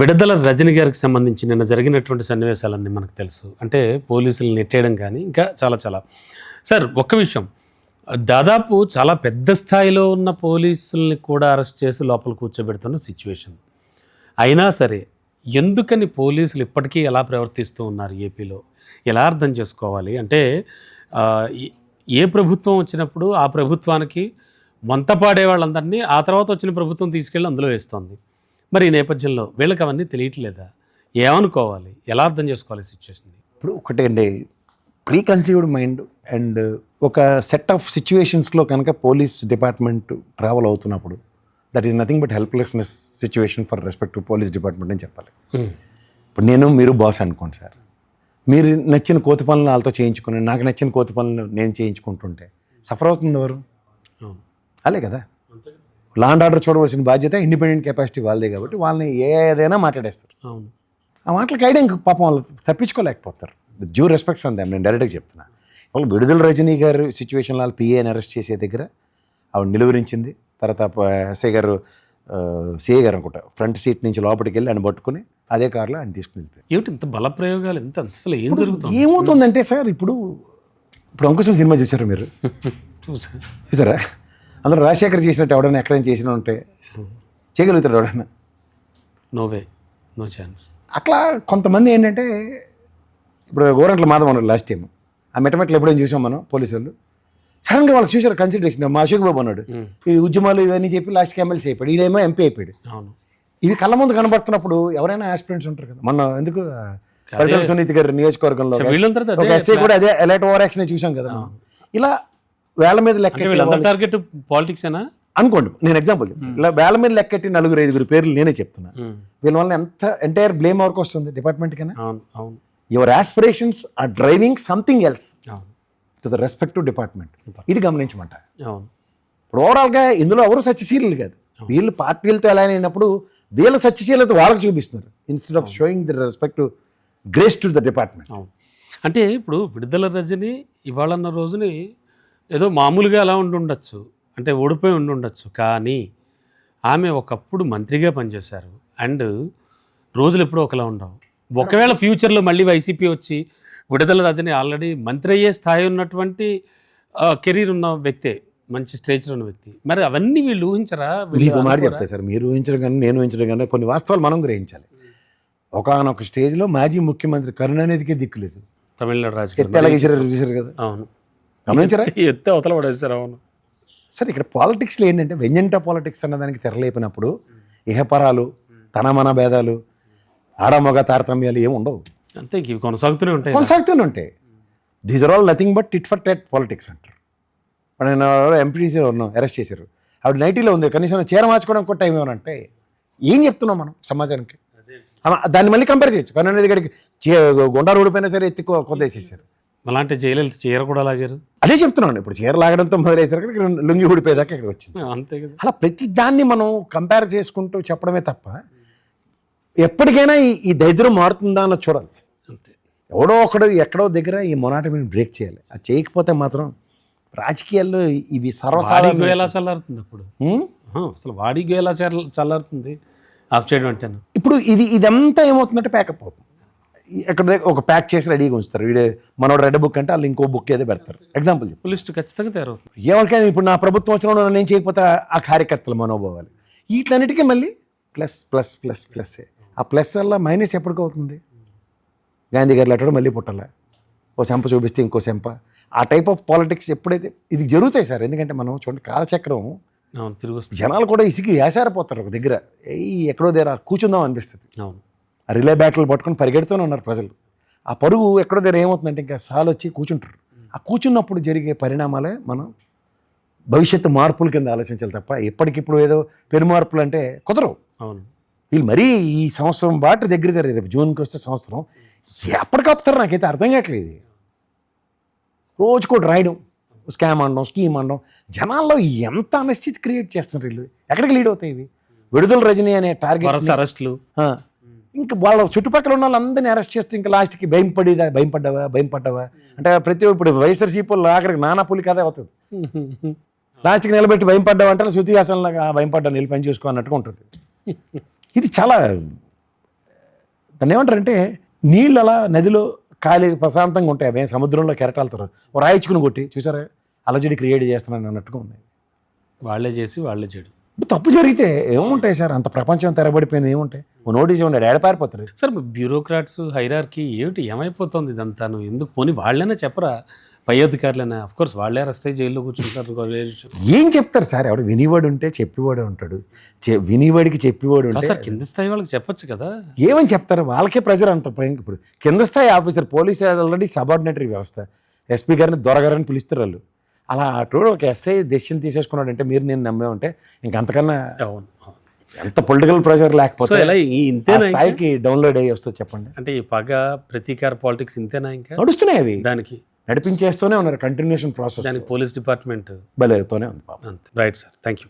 విడుదల రజనీ గారికి సంబంధించి నిన్న జరిగినటువంటి సన్నివేశాలన్నీ మనకు తెలుసు. అంటే పోలీసులు నెట్టేయడం కానీ ఇంకా చాలా చాలా. సార్ ఒక్క విషయం, దాదాపు చాలా పెద్ద స్థాయిలో ఉన్న పోలీసుల్ని కూడా అరెస్ట్ చేసి లోపల కూర్చోబెడుతున్న సిచ్యువేషన్. అయినా సరే ఎందుకని పోలీసులు ఇప్పటికీ ఎలా ప్రవర్తిస్తూ ఉన్నారు ఏపీలో? ఎలా అర్థం చేసుకోవాలి? అంటే ఏ ప్రభుత్వం వచ్చినప్పుడు ఆ ప్రభుత్వానికి వంతపాడే వాళ్ళందరినీ ఆ తర్వాత వచ్చిన ప్రభుత్వం తీసుకెళ్ళి అందులో వేస్తుంది. మరి ఈ నేపథ్యంలో వీళ్ళకి అవన్నీ తెలియట్లేదా? ఏమనుకోవాలి? ఎలా అర్థం చేసుకోవాలి సిచ్యువేషన్ని? ఇప్పుడు ఒకటే అండి, ప్రీ కన్సీవ్డ్ మైండ్ అండ్ ఒక సెట్ ఆఫ్ సిచ్యువేషన్స్లో కనుక పోలీస్ డిపార్ట్మెంట్ ట్రావెల్ అవుతున్నప్పుడు that is nothing but helplessness situation for respect to police department అని చెప్పాలి. ఇప్పుడు మీరు బాస్ అనుకోండి సార్, మీరు నచ్చిన కోతి పనులు వాళ్ళతో చేయించుకుని నాకు నచ్చిన కోతి పనులు నేను చేయించుకుంటుంటే సఫర్ అవుతుంది ఎవరు? అలే కదా. లా అండ్ ఆర్డర్ చూడవలసిన బాధ్యత ఇండిపెండెంట్ కెపాసిటీ వాళ్ళదే కాబట్టి వాళ్ళని ఏదైనా మాట్లాడేస్తారు. ఆ మాటలకు ఐడియా ఇంక పాపం వాళ్ళు తప్పించుకోలేకపోతారు. విత్ డ్యూ రెస్పెక్ట్స్ అంతే, నేను డైరెక్ట్గా చెప్తున్నా. వాళ్ళు విడుదల రజనీ గారు సిచ్యువేషన్ వాళ్ళు పిఏని అరెస్ట్ చేసే దగ్గర ఆవిడ నిలువరించింది. తర్వాత ఎస్ఐ గారు సిఐ గారు అనుకుంటా ఫ్రంట్ సీట్ నుంచి లోపలికి వెళ్ళి ఆయన పట్టుకుని అదే కారులో ఆయన తీసుకుని వెళ్ళిపోయారు. ఏమిటి ఇంత బల ప్రయోగాలు? ఎంత అసలు ఏం జరుగుతుంది? ఏమవుతుందంటే సార్, ఇప్పుడు అంకుశం సినిమా చూసారు మీరు? చూసారా? అందులో రాజశేఖర్ చేసినట్టు ఎవడైనా ఎక్కడైనా చేసినా ఉంటే చేయగలుగుతాడు ఎవడైనా? No way, no chance. అట్లా కొంతమంది ఏంటంటే, ఇప్పుడు గోరంట్ల మాధవ్ అన్నాడు లాస్ట్ టైం, ఆ మెట్టమెట్లు ఎప్పుడైనా చూసాం మనం పోలీసు వాళ్ళు. సడన్గా వాళ్ళకి చూసారు కన్సిడరేషన్. మా అశోక్ బాబు అన్నాడు ఈ ఉద్యమాలు ఇవన్నీ చెప్పి లాస్ట్కి ఎమ్మెల్సీ అయిపోయాడు, ఈడేమో ఎంపీ అయిపోయాడు. ఇవి కళ్ళ ముందు కనబడుతున్నప్పుడు ఎవరైనా ఆస్పిరెంట్స్ ఉంటారు కదా. మొన్న ఎందుకు పరిటాల సునీతి గారి నియోజకవర్గంలో ఒక ఎస్ఐ కూడా అదే ఎలైట్ ఓవర్ యాక్షన్ చూసాం కదా. ఇలా వేళ్ల మీద టార్గెట్ పాలిటిక్స్ అనుకోండి, నేను ఎగ్జాంపుల్ ఇలా వేళ్ల మీద లెక్కెట్టి 4-5 పేర్లు నేనే చెప్తున్నా. వీళ్ళ వల్ల ఎంత ఎంటైర్ బ్లేమ్ ఎవరికి వస్తుంది? డిపార్ట్మెంట్ కన్నా. Your aspirations are driving something else to the respect to department. ఇది గమనించమంట. ఇప్పుడు ఓవరాల్గా ఇందులో ఎవరు సత్యశీలు కాదు. వీళ్ళు పార్టీలతో ఎలా అయినప్పుడు వీళ్ళ సత్యశీలత వాళ్ళకి చూపిస్తున్నారు instead of showing the respect to grace to the department. అంటే ఇప్పుడు విడుదల రజని ఇవాళన్న రోజుని ఏదో మామూలుగా అలా ఉండొచ్చు, అంటే ఓడిపోయి ఉండొచ్చు, కానీ ఆమె ఒకప్పుడు మంత్రిగా పనిచేశారు. అండ్ రోజులు ఎప్పుడూ ఒకలా ఉండవు. ఒకవేళ ఫ్యూచర్లో మళ్ళీ వైసీపీ వచ్చి విడుదల రజని ఆల్రెడీ మంత్రి అయ్యే స్థాయి ఉన్నటువంటి కెరీర్ ఉన్న వ్యక్తే, మంచి స్టేజ్లో ఉన్న వ్యక్తి. మరి అవన్నీ వీళ్ళు ఊహించరా? మీకు మాట చెప్తా సార్, మీరు ఊహించడం కానీ నేను ఊహించడం కానీ కొన్ని వాస్తవాలు మనం గ్రహించాలి. ఒకనొక స్టేజ్లో మాజీ ముఖ్యమంత్రి కరుణానిధికే దిక్కులేదు. తమిళనాడు రాజకీయాలు చూసారు కదా. అవును, గమనించారా? ఎత్తే అవతల పడేసారు. అవును సార్, ఇక్కడ పాలిటిక్స్లో ఏంటంటే వెంజంటా పాలిటిక్స్ అన్నదానికి తెరలేపినప్పుడు ఇహపరాలు తనమన భేదాలు ఆడమొగ తారతమ్యాలు ఏమి ఉండవు. అంతే, ఇవి కొనసాగుతూనే ఉంటాయి. These are all nothing but tit for tat politics అంటారు. నేను ఎంపీటీసీ ఉన్నాం, అరెస్ట్ చేశారు, ఆవిడ నైటీలో ఉంది, కనీసం చీర మార్చుకోవడం కూడా టైం ఏమనంటే ఏం చెప్తున్నాం మనం సమాజానికి? దాన్ని మళ్ళీ కంపేర్ చేయొచ్చు. కానీ అనేది ఇక్కడికి గుండా ఊడిపోయినా సరే ఎత్తి కొద్దేసేసారు. అలాంటి జైలు చీర కూడా లాగారు. అదే చెప్తున్నాను, ఇప్పుడు చీర లాగడంతో మొదలయ్యేసరికి ఇక్కడ లుంగి ఊడిపోయేదాకా ఇక్కడ వచ్చింది. అంతే కదా. అలా ప్రతి దాన్ని మనం కంపేర్ చేసుకుంటూ చెప్పడమే తప్ప ఎప్పటికైనా ఈ దరిద్రం మారుతుందా అన్నది చూడాలి. అంతే, ఎవడో ఒకడు ఎక్కడో దగ్గర ఈ మొనాటమీని బ్రేక్ చేయాలి. అది చేయకపోతే మాత్రం రాజకీయాల్లో ఇవి సర్వసాధారణ ఎలా చల్లారుతుంది అప్పుడు? అసలు వాడిగా ఎలా చల్లారుతుంది ఆఫ్ చేయడం అంటే? ఇప్పుడు ఇదంతా ఏమవుతుందంటే ప్యాకప్ అవుతుంది. ఎక్కడ ఒక ప్యాక్ చేసి రెడీగా ఉంచుతారు. వీడే మనోడు రెడ్ బుక్ అంటే వాళ్ళు ఇంకో బుక్ ఏదో పెడతారు. ఎగ్జాంపుల్ లిస్ట్ ఖచ్చితంగా తయారవుతుంది. ఎవరికైనా ఇప్పుడు నా ప్రభుత్వం వచ్చిన నేను చేయకపోతే ఆ కార్యకర్తల మనోభావాలు వీటిలన్నిటికీ మళ్ళీ ప్లస్ ప్లస్ ప్లస్ ప్లస్. ఆ ప్లస్ వల్ల మైనస్ ఎప్పటికవుతుంది? గాంధీ గారు లెటర్ మళ్ళీ పుట్టాల, ఓ సెంప చూపిస్తే ఇంకో సెంప. ఆ టైప్ ఆఫ్ పాలిటిక్స్ ఎప్పుడైతే ఇది జరుగుతాయి సార్. ఎందుకంటే మనం చూడండి, కాలచక్రం తిరిగి వస్తుంది. జనాలు కూడా ఇసిగి వేసారిపోతారు ఒక దగ్గర. ఎక్కడో దగ్గర కూర్చుందాం అనిపిస్తుంది. అవును, ఆ రిలే బ్యాటరీలు పట్టుకొని పరిగెడుతూనే ఉన్నారు ప్రజలు. ఆ పరుగు ఎక్కడో దగ్గర ఏమవుతుందంటే ఇంకా సాలు వచ్చి కూర్చుంటారు. ఆ కూర్చున్నప్పుడు జరిగే పరిణామాలే మనం భవిష్యత్తు మార్పుల కింద ఆలోచించాలి తప్ప ఎప్పటికిప్పుడు ఏదో పెనుమార్పులు అంటే కుదరవు. అవును, వీళ్ళు మరీ ఈ సంవత్సరం బాట దగ్గర రేపు జూన్కి వస్తే సంవత్సరం ఎప్పటికప్పుతారు నాకైతే అర్థం కావట్లేదు. రోజుకోటి రాయడం, స్కామ్ అనడం, స్కీమ్ అనడం, జనాల్లో ఎంత అనిశ్చితి క్రియేట్ చేస్తున్నారు వీళ్ళు. ఎక్కడికి లీడ్ అవుతాయి ఇవి? విడుదల రజనీ అనే టార్గెట్ అరెస్టులు, ఇంకా వాళ్ళ చుట్టుపక్కల ఉన్న వాళ్ళందరినీ అరెస్ట్ చేస్తూ ఇంకా లాస్ట్కి భయపడ్డావా అంటే ప్రతి ఇప్పుడు వైఎస్ఆర్సీపీ ఆఖరికి నానా పులి కథ అవుతుంది. లాస్ట్కి నిలబెట్టి భయపడ్డావు అంటే శృతి హాసన్లాగా భయపడ్డా నిలిపి పని చేసుకో అన్నట్టుగా ఉంటుంది. ఇది చాలా దాన్ని ఏమంటారంటే నీళ్ళు అలా నదిలో ఖాళీ ప్రశాంతంగా ఉంటాయి, అవే సముద్రంలో కెరటాలుతారు, రాయించుకుని కొట్టి చూసారా అలజడి క్రియేట్ చేస్తున్నాను అన్నట్టుగా ఉన్నాయి. వాళ్ళే చేసి వాళ్ళే చేయడం. ఇప్పుడు తప్పు జరిగితే ఏముంటాయి సార్, అంత ప్రపంచం తెరబడిపోయింది ఏముంటాయి, నోటీస్ ఇవ్వండి ఏడపారిపోతారు. సార్ బ్యూరోక్రాట్స్ హైరార్కీ ఏమిటి ఏమైపోతుంది ఇదంతాను? ఎందుకు పోనీ వాళ్ళైనా చెప్పరా, పై అధికారులైనా? అఫ్ కోర్స్ వాళ్ళే అరెస్ట్ అయ్యి జైల్లో కూర్చుంటారు. ఏం చెప్తారు సార్, ఎవడు వినివాడు ఉంటే చెప్పేవాడే ఉంటాడు, వినివాడికి చెప్పేవాడు ఉంటే. సార్ కింద స్థాయి వాళ్ళకి చెప్పొచ్చు కదా. ఏమని చెప్తారు, వాళ్ళకే ప్రెజర్ అంత భయం. ఇప్పుడు కింద స్థాయి ఆఫీసర్ పోలీస్ ఆల్రెడీ సబార్డినేటరీ వ్యవస్థ, ఎస్పీ గారిని దొరగారని పిలుస్తారు వాళ్ళు. అలా అటు ఒక ఎస్ఐ డెసిషన్ తీసేసుకున్నాడు అంటే మీరు నేను నమ్మే ఉంటే ఇంకంతకన్నా అవును. ఎంత పొలిటికల్ ప్రెషర్ లేకపోతే ఇలా ఇంతేనా స్థాయికి డౌన్లోడ్ అయ్యి వస్తుంది చెప్పండి. అంటే ఈ పగ ప్రతీకార పాలిటిక్స్ ఇంతేనా ఇంకా నడుస్తున్నాయి అవి, దానికి నడిపించేస్తూనే ఉన్నారు, కంటిన్యూషన్ ప్రాసెస్ దానికి పోలీస్ డిపార్ట్మెంట్ భలేతోనే ఉంది పాపం. అంతే. Right sir, thank you.